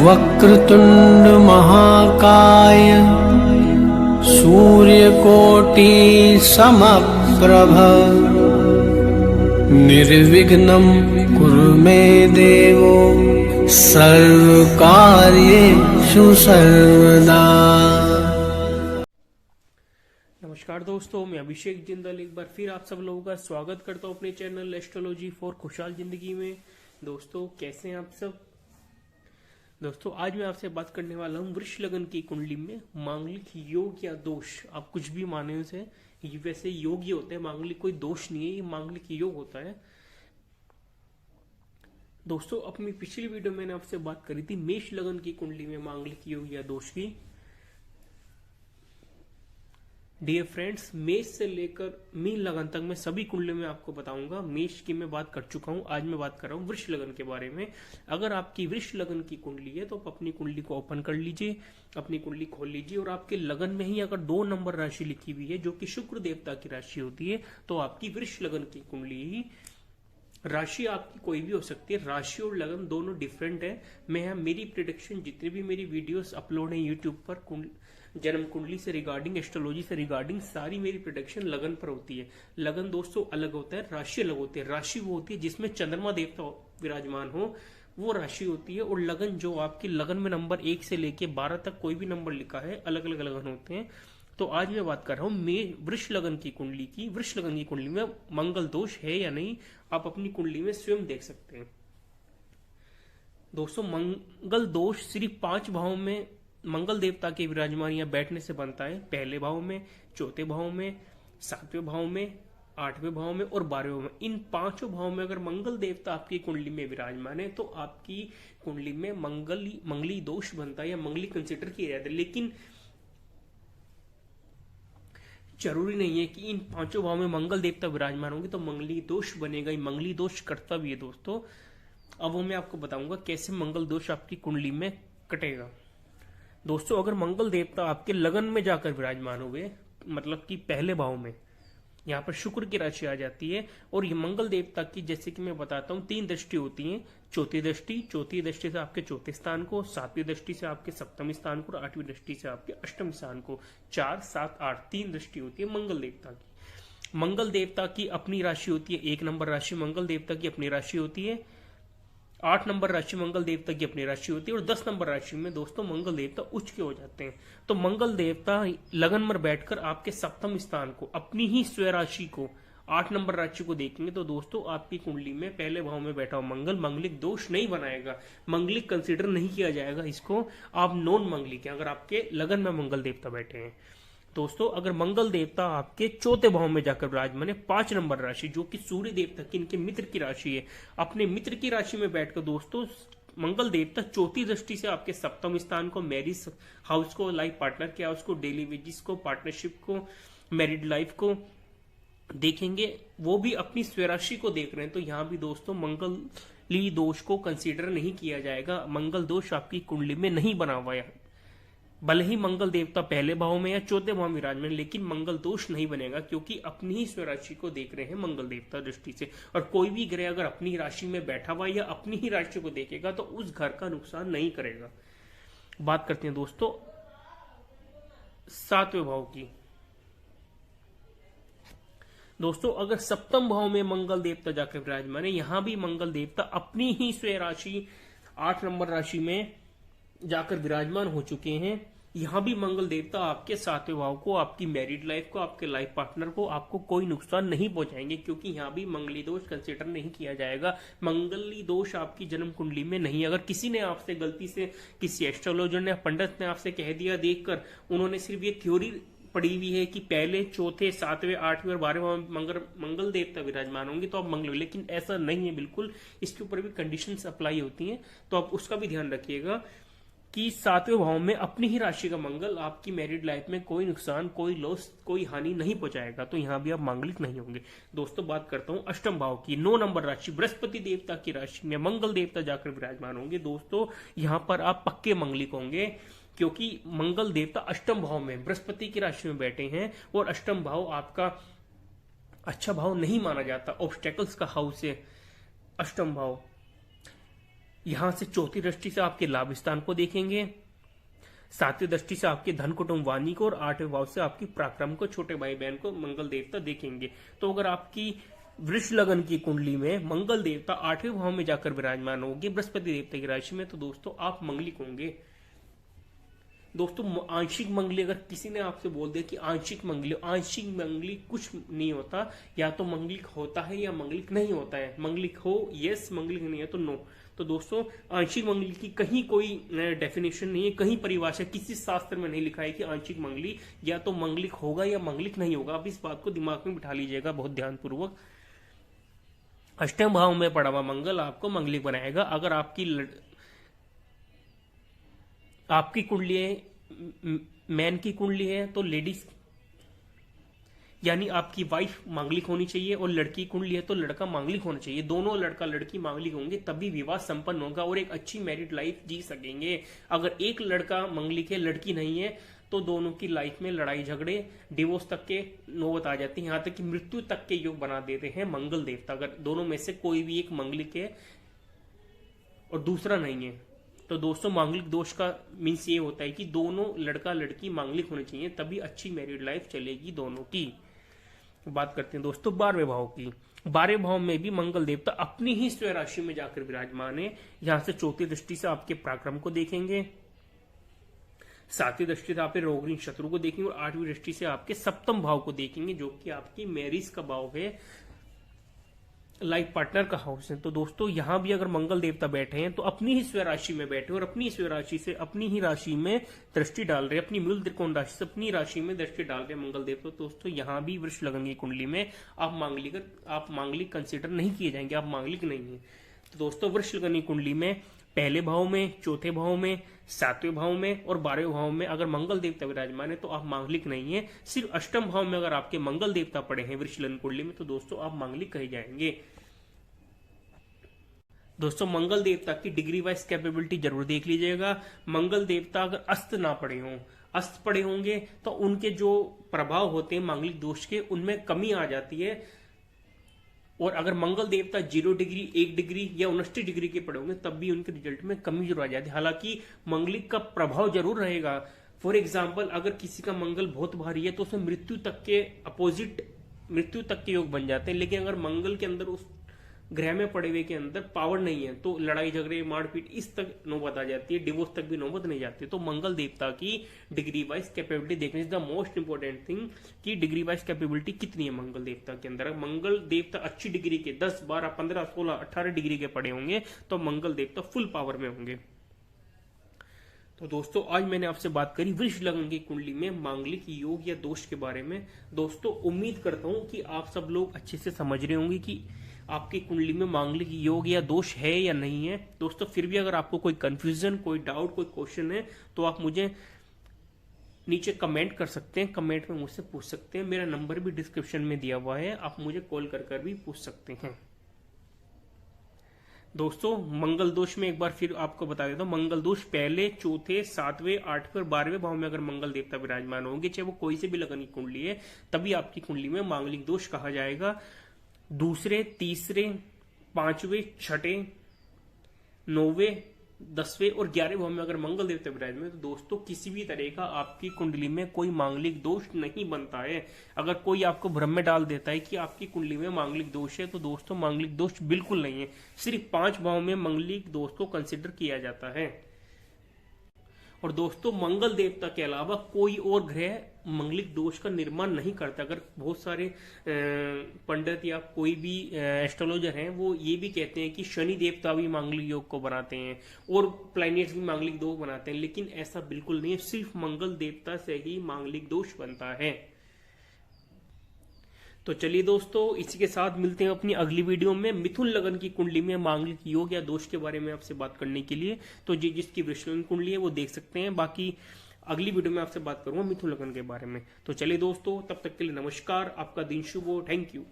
वक्रतुंड महाकाय सूर्यकोटि समप्रभ निर्विघ्नं कुरु मे देवो सर्वकार्येषु सर्वदा। नमस्कार दोस्तों, मैं अभिषेक जिंदल एक बार फिर आप सब लोगों का स्वागत करता हूं अपने चैनल एस्ट्रोलॉजी फॉर खुशहाल जिंदगी में। दोस्तों कैसे हैं आप सब। दोस्तों आज मैं आपसे बात करने वाला हूं वृष लगन की कुंडली में मांगलिक योग या दोष, आप कुछ भी माने उसे। वैसे योग ही होते हैं, मांगलिक कोई दोष नहीं है, ये मांगलिक योग होता है। दोस्तों अपनी पिछली वीडियो में मैंने आपसे बात करी थी मेष लगन की कुंडली में मांगलिक योग या दोष की। डियर फ्रेंड्स, मेष से लेकर मीन लगन तक मैं सभी कुंडलियों में आपको बताऊंगा। मेष की मैं बात कर चुका हूं, आज मैं बात कर रहा हूं वृष लगन के बारे में। अगर आपकी वृष लगन की कुंडली है तो आप अपनी कुंडली को ओपन कर लीजिए, अपनी कुंडली खोल लीजिए और आपके लगन में ही अगर 2 नंबर राशि लिखी हुई है जो कि शुक्र देवता की राशि होती है तो आपकी वृष लगन की कुंडली ही। राशि आपकी कोई भी हो सकती है, राशि और लगन दोनों डिफरेंट है। मैं मेरी प्रिडिक्शन जितनी भी मेरी वीडियोस अपलोड है यूट्यूब पर जन्म कुंडली से रिगार्डिंग, एस्ट्रोलॉजी से रिगार्डिंग, सारी मेरी प्रिडिक्शन लगन पर होती है। लगन दोस्तों अलग होता है, राशि अलग होती है। राशि वो होती है जिसमें चंद्रमा देवता विराजमान हो, वो राशि होती है। और लगन जो आपकी लगन में नंबर 1 से लेके 12 तक कोई भी नंबर लिखा है, अलग अलग लगन होते हैं। तो आज मैं बात कर रहा हूं वृष लगन की कुंडली की। वृष लगन की कुंडली में मंगल दोष है या नहीं, आप अपनी कुंडली में स्वयं देख सकते हैं। दोस्तों मंगल दोष सिर्फ 5 भावों में मंगल देवता के विराजमान या बैठने से बनता है। पहले भाव में, चौथे भाव में, 7वें भाव में, 8वें भाव में और 12वें भाव में। इन 5 भाव में अगर मंगल देवता आपकी कुंडली में विराजमान है तो आपकी कुंडली में मंगली दोष बनता है या मंगली कंसिडर किया जाता है। लेकिन जरूरी नहीं है कि इन 5 भाव में मंगल देवता विराजमान होंगे तो मंगली दोष बनेगा। मंगली दोष करता भी है दोस्तों। अब वो मैं आपको बताऊंगा कैसे मंगल दोष आपकी कुंडली में कटेगा। दोस्तों अगर मंगल देवता आपके लगन में जाकर विराजमान हुए, मतलब कि पहले भाव में, यहाँ पर शुक्र की राशि आ जाती है। और ये मंगल देवता की जैसे कि मैं बताता हूँ 3 दृष्टि होती हैं। चौथी दृष्टि से आपके चौथे स्थान को, 7वीं दृष्टि से आपके 7वें स्थान को और 8वीं दृष्टि से आपके 8वें स्थान को। 4, 7, 8 3 दृष्टि होती है मंगल देवता की। मंगल देवता की अपनी राशि होती है 1 नंबर राशि, मंगल देवता की अपनी राशि होती है 8 नंबर राशि, मंगल देवता की अपनी राशि होती है। और 10 नंबर राशि में दोस्तों मंगल देवता उच्च के हो जाते हैं। तो मंगल देवता लगन में बैठकर आपके 7वें स्थान को, अपनी ही स्वयं राशि को, 8 नंबर राशि को देखेंगे तो दोस्तों आपकी कुंडली में पहले भाव में बैठा हुआ मंगल मंगलिक दोष नहीं बनाएगा, मंगलिक कंसिडर नहीं किया जाएगा। इसको आप नॉन मंगलिक है अगर आपके लगन में मंगल देवता बैठे हैं। दोस्तों अगर मंगल देवता आपके चौथे भाव में जाकर विराजमान है, 5 नंबर राशि जो कि सूर्य देवता की, इनके मित्र की राशि है, अपने मित्र की राशि में बैठकर दोस्तों मंगल देवता चौथी दृष्टि से आपके 7वें स्थान को, मैरिज हाउस को, लाइफ पार्टनर के हाउस को, डेली वेजिस को, पार्टनरशिप को, मैरिड लाइफ को देखेंगे। वो भी अपनी स्वराशि को देख रहे हैं। तो यहाँ भी दोस्तों मंगली दोष को कंसीडर नहीं किया जाएगा। मंगल दोष आपकी कुंडली में नहीं बना हुआ है। भले ही मंगल देवता पहले भाव में या चौथे भाव में विराजमान, लेकिन मंगल दोष नहीं बनेगा क्योंकि अपनी ही स्वराशि को देख रहे हैं मंगल देवता दृष्टि से। और कोई भी ग्रह अगर अपनी राशि में बैठा हुआ या अपनी ही राशि को देखेगा तो उस घर का नुकसान नहीं करेगा। बात करते हैं दोस्तों 7वें भाव की। दोस्तों अगर 7वें भाव में मंगल देवता जाकर विराजमान है, यहां भी मंगल देवता अपनी ही स्वयं राशि 8 नंबर राशि में जाकर विराजमान हो चुके हैं। यहां भी मंगल देवता आपके 7वें भाव को, आपकी मैरिड लाइफ को, आपके लाइफ पार्टनर को, आपको कोई नुकसान नहीं पहुंचाएंगे क्योंकि यहां भी मंगली दोष कंसिडर नहीं किया जाएगा। मंगली दोष आपकी जन्म कुंडली में नहीं। अगर किसी ने आपसे गलती से, किसी एस्ट्रोलॉजर ने, पंडित ने आपसे कह दिया देखकर, उन्होंने सिर्फ ये थ्योरी पड़ी हुई है कि पहले, चौथे, 7वें, 8वें और 12वें मंगल देवता विराजमान होंगे तो आप मंगल, लेकिन ऐसा नहीं है बिल्कुल। इसके ऊपर भी कंडीशंस अप्लाई होती हैं, तो आप उसका भी ध्यान रखिएगा कि 7वें भाव में अपनी ही राशि का मंगल आपकी मैरिड लाइफ में कोई नुकसान, कोई लॉस, कोई हानि नहीं पहुंचाएगा। तो यहां भी आप मांगलिक नहीं होंगे। दोस्तों बात करता हूं 8वें भाव की। 9 नंबर राशि बृहस्पति देवता की राशि में मंगल देवता जाकर विराजमान होंगे। दोस्तों यहां पर आप पक्के मंगलिक होंगे क्योंकि मंगल देवता 8वें भाव में बृहस्पति की राशि में बैठे हैं। और 8वां भाव आपका अच्छा भाव नहीं माना जाता, ऑब्स्टेकल्स का हाउस है 8वां भाव। यहां से चौथी दृष्टि से आपके लाभ स्थान को देखेंगे, सातवीं दृष्टि से आपके धन कुटुंब वाणी को, और आठवें भाव से आपकी पराक्रम को, छोटे भाई बहन को मंगल देवता देखेंगे। तो अगर आपकी वृष लगन की कुंडली में मंगल देवता आठवें भाव में जाकर विराजमान होंगे बृहस्पति देवता की राशि में, तो दोस्तों आप मंगलिक होंगे। दोस्तों आंशिक मंगली, अगर किसी ने आपसे बोल दिया कि आंशिक मंगली कुछ नहीं होता, या तो मंगलिक होता है या मंगलिक नहीं होता है। मंगलिक हो यस, मंगलिक नहीं है तो नो। तो दोस्तों आंशिक मंगली की कहीं कोई डेफिनेशन नहीं है, कहीं परिभाषा किसी शास्त्र में नहीं लिखा है कि आंशिक मंगली या तो मंगलिक होगा या मंगलिक नहीं होगा। आप इस बात को दिमाग में बिठा लीजिएगा बहुत ध्यानपूर्वक। अष्टम भाव में पड़ा हुआ मंगल आपको मंगलिक बनाएगा। अगर आपकी कुंडली है, मैन की कुंडली है, तो लेडीज यानी आपकी वाइफ मांगलिक होनी चाहिए, और लड़की कुंडली है तो लड़का मांगलिक होना चाहिए। दोनों लड़का लड़की मांगलिक होंगे तभी विवाह संपन्न होगा और एक अच्छी मैरिड लाइफ जी सकेंगे। अगर एक लड़का मांगलिक है, लड़की नहीं है, तो दोनों की लाइफ में लड़ाई झगड़े, डिवोर्स तक के नौबत आ जाती है, यहां तक कि मृत्यु तक के योग बना देते हैं मंगल देवता। अगर दोनों में से कोई भी एक मांगलिक है और दूसरा नहीं है, तो दोस्तों मांगलिक दोष का मीन्स ये होता है कि दोनों लड़का लड़की मांगलिक होने चाहिए, तभी अच्छी मैरिड लाइफ चलेगी दोनों की। बात करते हैं दोस्तों 12वें भाव की। 12वें भाव में भी मंगल देवता अपनी ही स्वयं राशि में जाकर विराजमान है। यहां से चौथी दृष्टि से आपके पराक्रम को देखेंगे, सातवीं दृष्टि से आपके रोग ऋण शत्रु को देखेंगे, और आठवीं दृष्टि से आपके सप्तम भाव को देखेंगे, जो कि आपकी मैरिज का भाव है, लाइफ पार्टनर का हाउस है। तो दोस्तों यहां भी अगर मंगल देवता बैठे हैं तो अपनी ही स्वयं राशि में बैठे और अपनी स्वयं राशि से अपनी ही राशि में दृष्टि डाल रहे, अपनी मूल त्रिकोण राशि से अपनी राशि में दृष्टि डाल रहे मंगल देवता। तो दोस्तों यहां भी वृष लगन की कुंडली में आप मांगलिक कंसिडर नहीं किए जाएंगे, आप मांगलिक नहीं है। तो दोस्तों वृष लगन की कुंडली में पहले भाव में, चौथे भाव में, सातवें भाव में और 12वें भाव में अगर मंगल देवता विराजमान है तो आप मांगलिक नहीं है। सिर्फ अष्टम भाव में अगर आपके मंगल देवता पड़े हैं वृष लगन कुंडली में, तो दोस्तों आप मांगलिक कहे जाएंगे। दोस्तों मंगल देवता की डिग्री वाइज कैपेबिलिटी जरूर देख लीजिएगा। मंगल देवता अगर अस्त ना पड़े हों, अस्त पड़े होंगे तो उनके जो प्रभाव होते हैं मांगलिक दोष के, उनमें कमी आ जाती है। और अगर मंगल देवता 0 डिग्री, 1 डिग्री या 29 डिग्री के पड़े होंगे तब भी उनके रिजल्ट में कमी जरूर आ जाती है। हालांकि मंगलिक का प्रभाव जरूर रहेगा। फॉर एग्जाम्पल अगर किसी का मंगल बहुत भारी है तो उसमें मृत्यु तक के अपोजिट, मृत्यु तक के योग बन जाते हैं। लेकिन अगर मंगल के अंदर उस ग्रह में पड़े हुए के अंदर पावर नहीं है तो लड़ाई झगड़े, मारपीट इस तक नौबत आ जाती है, डिवोर्स तक भी नौबत नहीं जाती। तो मंगल देवता की डिग्री वाइज कैपेबिलिटी देखने is the most important thing कि डिग्री वाइज कैपेबिलिटी कितनी है मंगल देवता के अंदर। मंगल देवता अच्छी डिग्री के 10, 12, 15, 16, 18 डिग्री के पड़े होंगे तो मंगल देवता फुल पावर में होंगे। तो दोस्तों आज मैंने आपसे बात करी वृष लगन की कुंडली में मांगलिक योग या दोष के बारे में। दोस्तों उम्मीद करता हूं कि आप सब लोग अच्छे से समझ रहे होंगे कि आपकी कुंडली में मांगलिक योग या दोष है या नहीं है। दोस्तों फिर भी अगर आपको कोई कंफ्यूजन, कोई डाउट, कोई क्वेश्चन है तो आप मुझे नीचे कमेंट कर सकते हैं, कमेंट में मुझसे पूछ सकते हैं। मेरा नंबर भी डिस्क्रिप्शन में दिया हुआ है, आप मुझे कॉल कर भी पूछ सकते हैं। दोस्तों मंगल दोष में एक बार फिर आपको बता देता हूं, मंगल दोष पहले, चौथे, 7वें, 8वें और 12वें भाव में अगर मंगल देवता विराजमान होंगे, चाहे वो कोई से भी लगन की कुंडली है, तभी आपकी कुंडली में मांगलिक दोष कहा जाएगा। दूसरे, तीसरे, 5वें, 6वें, 9वें, 10वें और 11वें भाव में अगर मंगल देवता विराजमान है तो दोस्तों किसी भी तरह का आपकी कुंडली में कोई मांगलिक दोष नहीं बनता है। अगर कोई आपको भ्रम में डाल देता है कि आपकी कुंडली में मांगलिक दोष है तो दोस्तों मांगलिक दोष बिल्कुल नहीं है। सिर्फ 5 भाव में मांगलिक दोष को कंसिडर किया जाता है। और दोस्तों मंगल देवता के अलावा कोई और ग्रह मंगलिक दोष का निर्माण नहीं करता। अगर बहुत सारे पंडित या कोई भी एस्ट्रोलॉजर हैं वो ये भी कहते हैं कि शनि देवता भी मांगलिक योग को बनाते हैं और प्लैनेट्स भी मांगलिक दोष बनाते हैं, लेकिन ऐसा बिल्कुल नहीं है। सिर्फ मंगल देवता से ही मांगलिक दोष बनता है। तो चलिए दोस्तों इसी के साथ मिलते हैं अपनी अगली वीडियो में मिथुन लगन की कुंडली में मांगलिक योग या दोष के बारे में आपसे बात करने के लिए। तो जिसकी वृष लगन कुंडली है वो देख सकते हैं। बाकी अगली वीडियो में आपसे बात करूंगा मिथुन लगन के बारे में। तो चलिए दोस्तों तब तक के लिए नमस्कार, आपका दिन शुभ हो। Thank you.